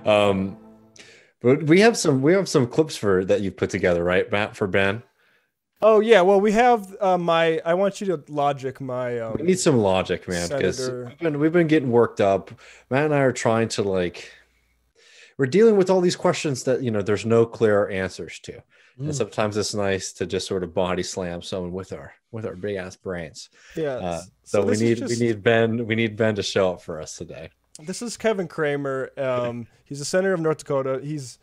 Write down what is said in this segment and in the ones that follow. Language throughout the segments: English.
Um, but we have some clips for that you've put together, right, Matt, for Ben? Oh yeah, well we have my. I want you to logic my We need some logic, man, because senator. we've been getting worked up. Matt and I are trying to like we're dealing with all these questions that there's no clear answers to, and Mm. sometimes it's nice to just sort of body slam someone with our big ass brains. Yeah, So so we this is need we just need Ben to show up for us today. this is Kevin Kramer. He's a senator of North Dakota. He's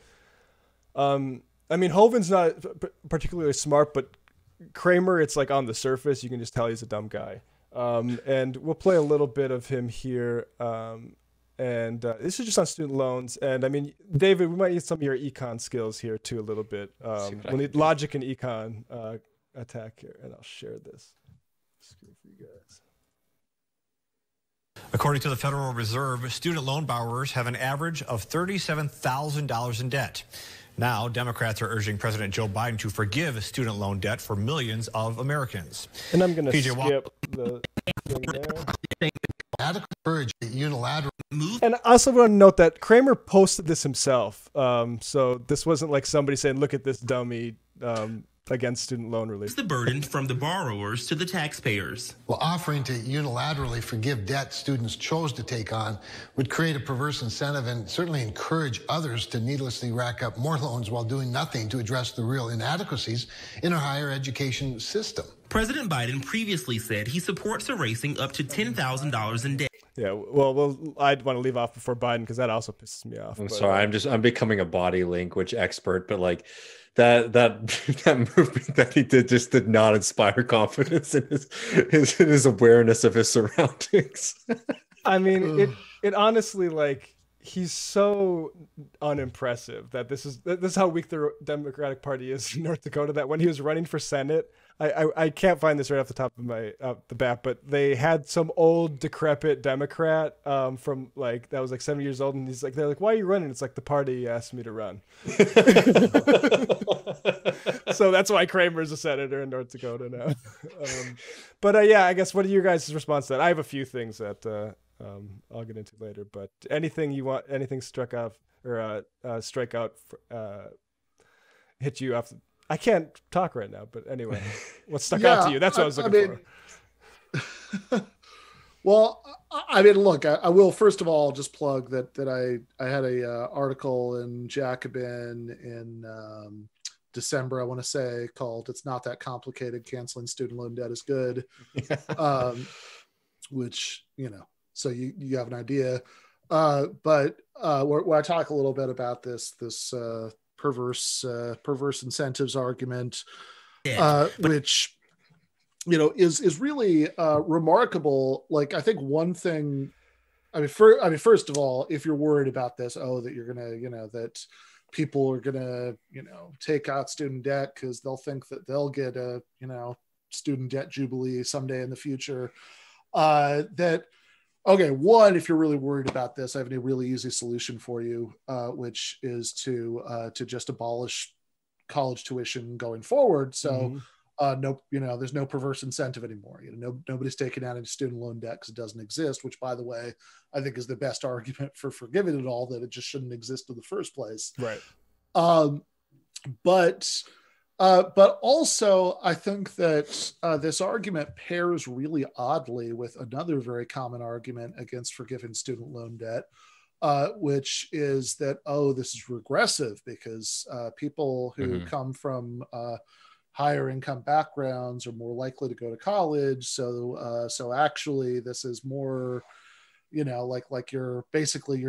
I mean Hoven's not particularly smart, but Kramer, it's like on the surface you can just tell he's a dumb guy. And we'll play a little bit of him here. And this is just on student loans. And I mean, David, we might need some of your econ skills here too a little bit. We'll need logic and econ attack here, and I'll share this screen for you guys. According to the Federal Reserve, student loan borrowers have an average of $37,000 in debt. Now, Democrats are urging President Joe Biden to forgive student loan debt for millions of Americans. And I'm going to skip the thing there. Adequate courage unilateral move. And I also want to note that Kramer posted this himself. So this wasn't like somebody saying, look at this dummy against student loan relief. It's the burden from the borrowers to the taxpayers. Well, offering to unilaterally forgive debt students chose to take on would create a perverse incentive and certainly encourage others to needlessly rack up more loans while doing nothing to address the real inadequacies in our higher education system. President Biden previously said he supports erasing up to $10,000 in debt. Yeah, well, I'd want to leave off before Biden because that also pisses me off. I'm sorry, I'm becoming a body language expert, but like that movement that he did not inspire confidence in his awareness of his surroundings. I mean, it honestly, like, he's so unimpressive that this is how weak the Democratic Party is in North Dakota, that when he was running for Senate, I can't find this right off the top of the bat, but they had some old decrepit Democrat from like that was like 70 years old, and they're like, why are you running? It's like, the party asked me to run. So that's why Kramer's a senator in North Dakota now. But yeah, I guess, what are your guys' response to that? I have a few things that I'll get into later, but anything you want, anything struck off or strike out, hit you off. I can't talk right now, but anyway, what stuck out to you? That's what I was looking for. Well, I mean, look, I will first of all just plug that I had a article in Jacobin in December, I want to say, called "It's Not That Complicated: Canceling Student Loan Debt is Good," which, so you have an idea. But where I talk a little bit about this perverse incentives argument, which is really remarkable. Like, I think one thing, first of all, if you're worried about this, that you're gonna that people are gonna take out student debt because they'll think that they'll get a student debt jubilee someday in the future, okay, one, if you're really worried about this, I have a really easy solution for you, which is to just abolish college tuition going forward. So there's no perverse incentive anymore. Nobody's taking out any student loan debt because it doesn't exist, which, by the way, I think is the best argument for forgiving it all, that it just shouldn't exist in the first place. Right. But also, I think that this argument pairs really oddly with another very common argument against forgiving student loan debt, which is that, this is regressive because people who come from higher income backgrounds are more likely to go to college. So actually, this is more, like you're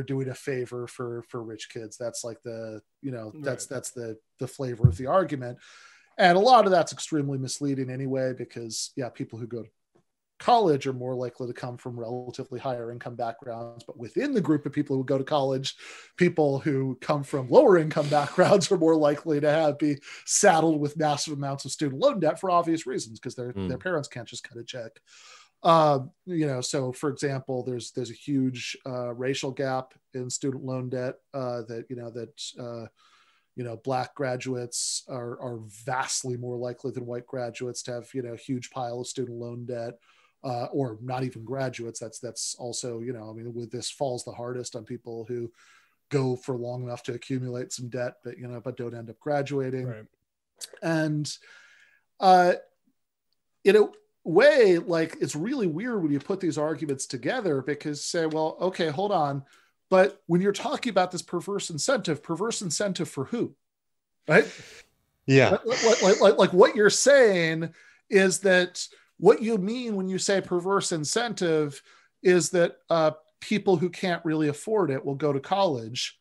doing a favor for rich kids. That's like that's the flavor of the argument. And a lot of that's extremely misleading anyway, because people who go to college are more likely to come from relatively higher income backgrounds. But within the group of people who go to college, people who come from lower income backgrounds are more likely to be saddled with massive amounts of student loan debt for obvious reasons, because their parents can't just cut a check. So for example, there's a huge racial gap in student loan debt Black graduates are vastly more likely than white graduates to have a huge pile of student loan debt, or not even graduates. That's also with this falls the hardest on people who go for long enough to accumulate some debt, but don't end up graduating. Right. And in a way, like, it's really weird when you put these arguments together, because say, well, okay, hold on. But when you're talking about this perverse incentive for who? Right? Yeah. Like what you're saying is that what you mean when you say perverse incentive is that people who can't really afford it will go to college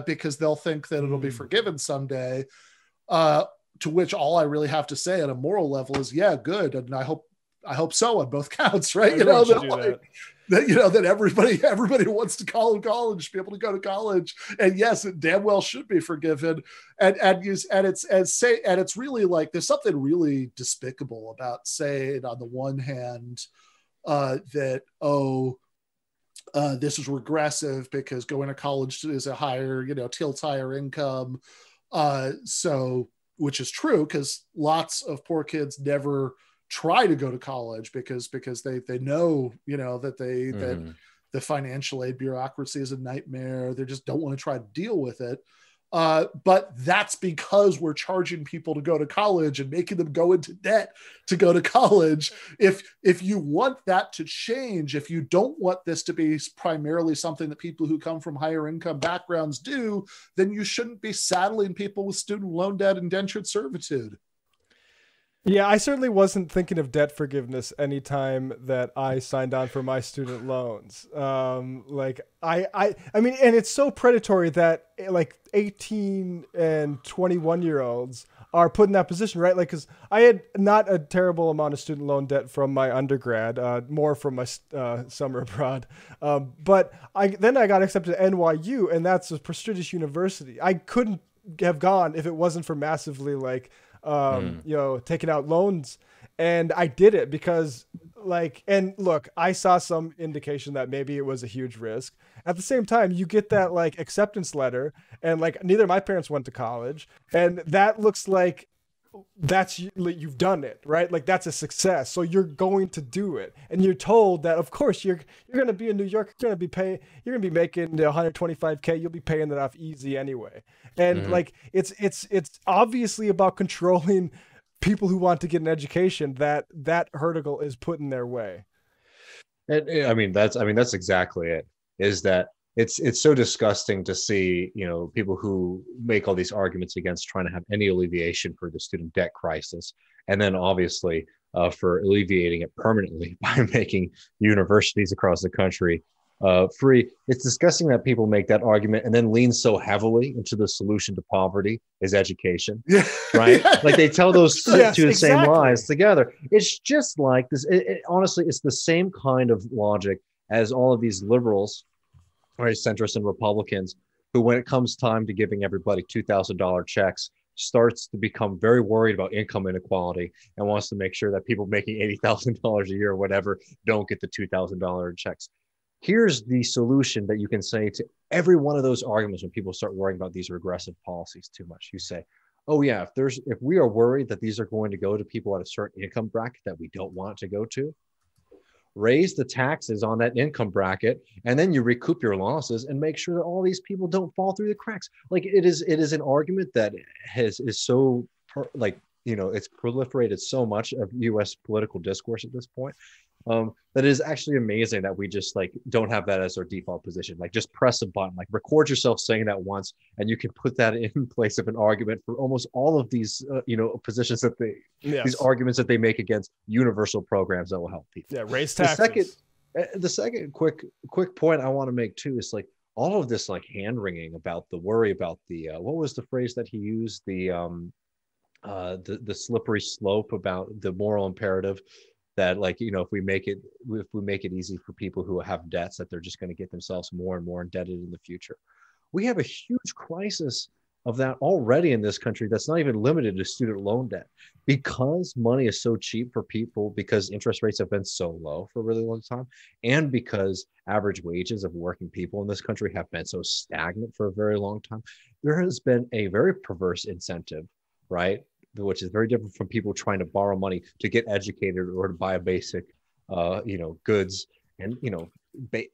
because they'll think that it'll be forgiven someday. To which all I really have to say at a moral level is, yeah, good. And I hope so on both counts, right? That everybody wants to call college, be able to go to college. And yes, it damn well should be forgiven. And it's really like, there's something really despicable about saying on the one hand that, this is regressive because going to college is a higher, tilts higher income. Which is true, because lots of poor kids never try to go to college because they know, that the financial aid bureaucracy is a nightmare. They just don't want to try to deal with it. But that's because we're charging people to go to college and making them go into debt to go to college. If you want that to change, if you don't want this to be primarily something that people who come from higher income backgrounds do, then you shouldn't be saddling people with student loan debt and indentured servitude. Yeah, I certainly wasn't thinking of debt forgiveness anytime that I signed on for my student loans. I mean, and it's so predatory that like 18 and 21-year-olds are put in that position, right? Like, because I had not a terrible amount of student loan debt from my undergrad, more from my summer abroad. But I got accepted to NYU, and that's a prestigious university. I couldn't have gone if it wasn't for massively taking out loans. And I did it because and look, I saw some indication that maybe it was a huge risk. At the same time, you get that like acceptance letter, and like neither of my parents went to college, and that looks like you've done it, right? Like that's a success. So you're going to do it, and you're told that of course you're going to be in New York, you're going to be making $125K, you'll be paying that off easy anyway. And like it's obviously about controlling people who want to get an education, that hurdle is put in their way. And I mean that's exactly it. Is that it's so disgusting to see, people who make all these arguments against trying to have any alleviation for the student debt crisis, and then obviously for alleviating it permanently by making universities across the country free. It's disgusting that people make that argument and then lean so heavily into the solution to poverty is education, right? Like they tell those same lies together. It's just like this. Honestly, it's the same kind of logic as all of these liberals, right, centrists and Republicans, who when it comes time to giving everybody $2,000 checks, starts to become very worried about income inequality and wants to make sure that people making $80,000 a year or whatever don't get the $2,000 checks. Here's the solution that you can say to every one of those arguments when people start worrying about these regressive policies too much. You say, oh yeah, if we are worried that these are going to go to people at a certain income bracket that we don't want to go to, raise the taxes on that income bracket, and then you recoup your losses and make sure that all these people don't fall through the cracks. Like it is an argument that it's proliferated so much of U.S. political discourse at this point. That is actually amazing that we just don't have that as our default position. Like just press a button, like record yourself saying that once, and you can put that in place of an argument for almost all of these, positions that these arguments that they make against universal programs that will help people. Yeah, raise taxes. The second quick point I want to make too is all of this hand wringing about the worry about the what was the phrase that he used, the slippery slope about the moral imperative. That if we make it easy for people who have debts, that they're just going to get themselves more and more indebted in the future. We have a huge crisis of that already in this country that's not even limited to student loan debt, because money is so cheap for people, because interest rates have been so low for a really long time, and because average wages of working people in this country have been so stagnant for a very long time. There has been a very perverse incentive, right? Which is very different from people trying to borrow money to get educated or to buy a basic, goods. And,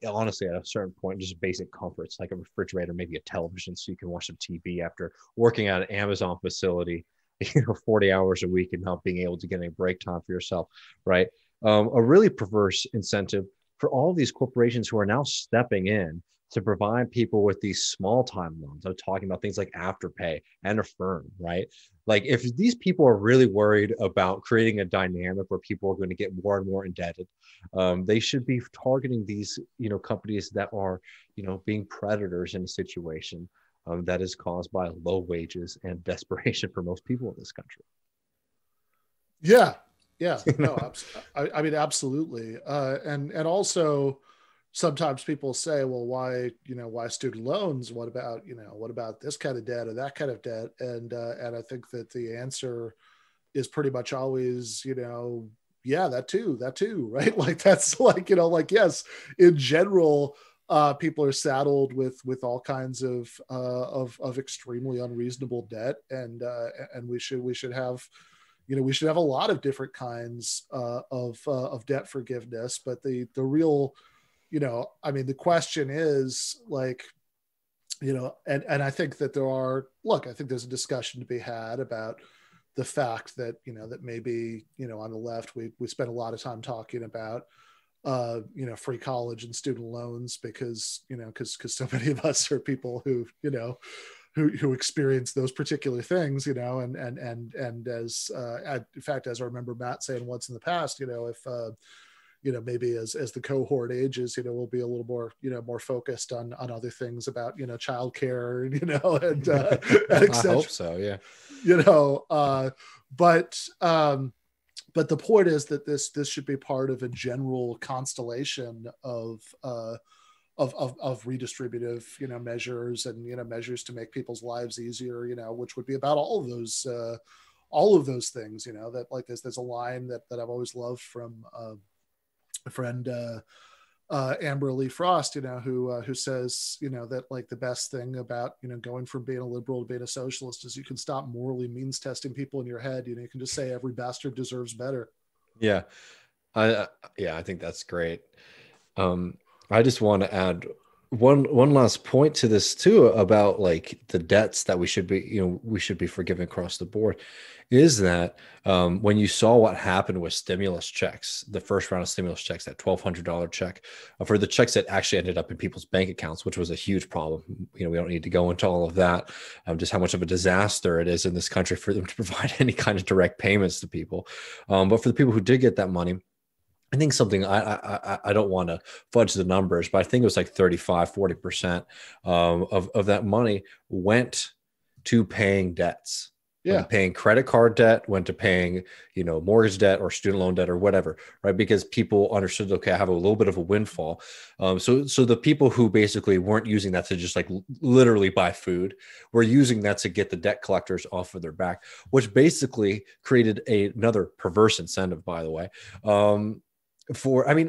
honestly, at a certain point, just basic comforts like a refrigerator, maybe a television, so you can watch some TV after working at an Amazon facility, 40 hours a week and not being able to get any break time for yourself, right? A really perverse incentive for all of these corporations who are now stepping in to provide people with these small time loans. I'm talking about things like Afterpay and Affirm, right? Like if these people are really worried about creating a dynamic where people are going to get more and more indebted, they should be targeting these, companies that are, being predators in a situation that is caused by low wages and desperation for most people in this country. Yeah. No, I mean, absolutely. And also sometimes people say, well, why student loans? What about this kind of debt or that kind of debt? And I think that the answer is pretty much always, yeah, that too, right? Like that's like, yes, in general, people are saddled with all kinds of extremely unreasonable debt, and we should have, we should have a lot of different kinds of debt forgiveness. But the real, I mean, the question is like, and I think that I think there's a discussion to be had about the fact that, that maybe, on the left, we spend a lot of time talking about, free college and student loans because so many of us are people who, who experience those particular things, and as, in fact, as I remember Matt saying once in the past, if, maybe as the cohort ages, we'll be a little more, more focused on other things about, childcare, and I hope so. Yeah. But the point is that this should be part of a general constellation of redistributive, measures and, measures to make people's lives easier, which would be about all of those things, that like there's a line that I've always loved from a friend, Amber Lee Frost, who says, that like the best thing about, going from being a liberal to being a socialist is you can stop morally means testing people in your head. You can just say every bastard deserves better. Yeah. I think that's great. I just want to add one last point to this too about like the debts that we should be forgiven across the board is that when you saw what happened with stimulus checks, the first round of stimulus checks, that $1,200 check for the checks that actually ended up in people's bank accounts, which was a huge problem. We don't need to go into all of that, just how much of a disaster it is in this country for them to provide any kind of direct payments to people. But for the people who did get that money, I think something I don't want to fudge the numbers, but I think it was like 40% of that money went to paying debts. Yeah. Went to paying credit card debt, went to paying, mortgage debt or student loan debt or whatever, right? Because people understood, okay, I have a little bit of a windfall. So the people who basically weren't using that to just like literally buy food were using that to get the debt collectors off of their back, which basically created another perverse incentive, by the way.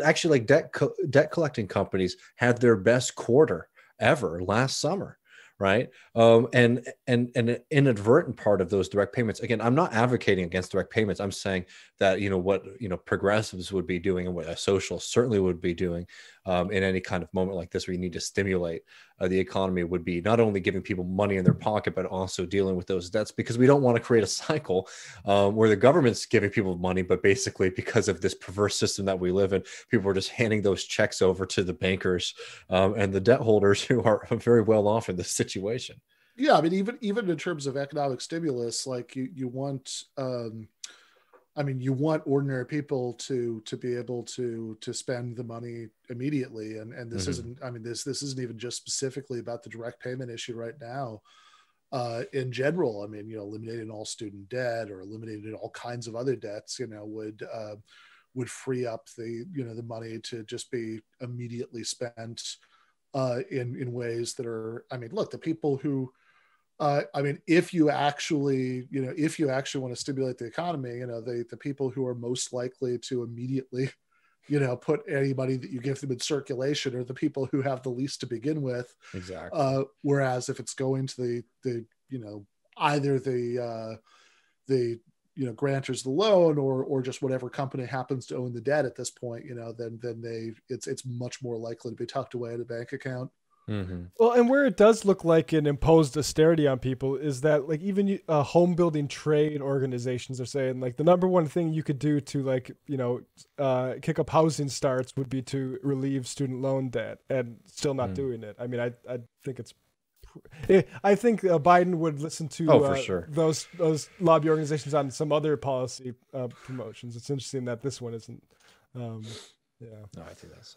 Actually, like debt collecting companies had their best quarter ever last summer, right? And an inadvertent part of those direct payments. Again, I'm not advocating against direct payments. I'm saying that what progressives would be doing and what a socialist certainly would be doing in any kind of moment like this, where you need to stimulate the economy, would be not only giving people money in their pocket, but also dealing with those debts, because we don't want to create a cycle where the government's giving people money, but basically because of this perverse system that we live in, people are just handing those checks over to the bankers and the debt holders who are very well off in this situation. Yeah, I mean, even in terms of economic stimulus, like you want, you want ordinary people to be able to spend the money immediately, and this isn't. I mean, this isn't even just specifically about the direct payment issue right now. In general, I mean, eliminating all student debt or eliminating all kinds of other debts, would free up the money to just be immediately spent in ways that are. I mean, look, the people who. If you actually want to stimulate the economy, the people who are most likely to immediately, put any money that you give them in circulation are the people who have the least to begin with. Exactly. Whereas if it's going to the either the grantors the loan or just whatever company happens to own the debt at this point, then it's much more likely to be tucked away in a bank account. Mm-hmm. Well, and where it does look like an imposed austerity on people is that, like, even home building trade organizations are saying, like, the number one thing you could do to, like, kick up housing starts would be to relieve student loan debt, and still not doing it. I mean, I think I think Biden would listen to for sure. those lobby organizations on some other policy promotions. It's interesting that this one isn't. No, I think that's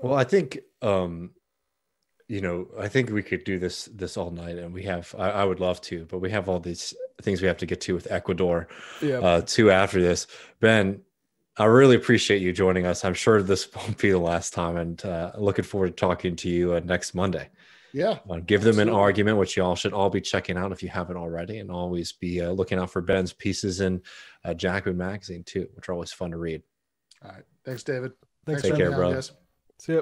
well. I think I think we could do this all night, and we have. I would love to, but we have all these things we have to get to with Ecuador. Too after this, Ben. I really appreciate you joining us. I'm sure this won't be the last time, and looking forward to talking to you next Monday. Yeah. Give them an argument, which y'all should all be checking out if you haven't already, and always be looking out for Ben's pieces in Jacobin Magazine too, which are always fun to read. All right. Thanks, David. Thanks Take care, bro. See ya.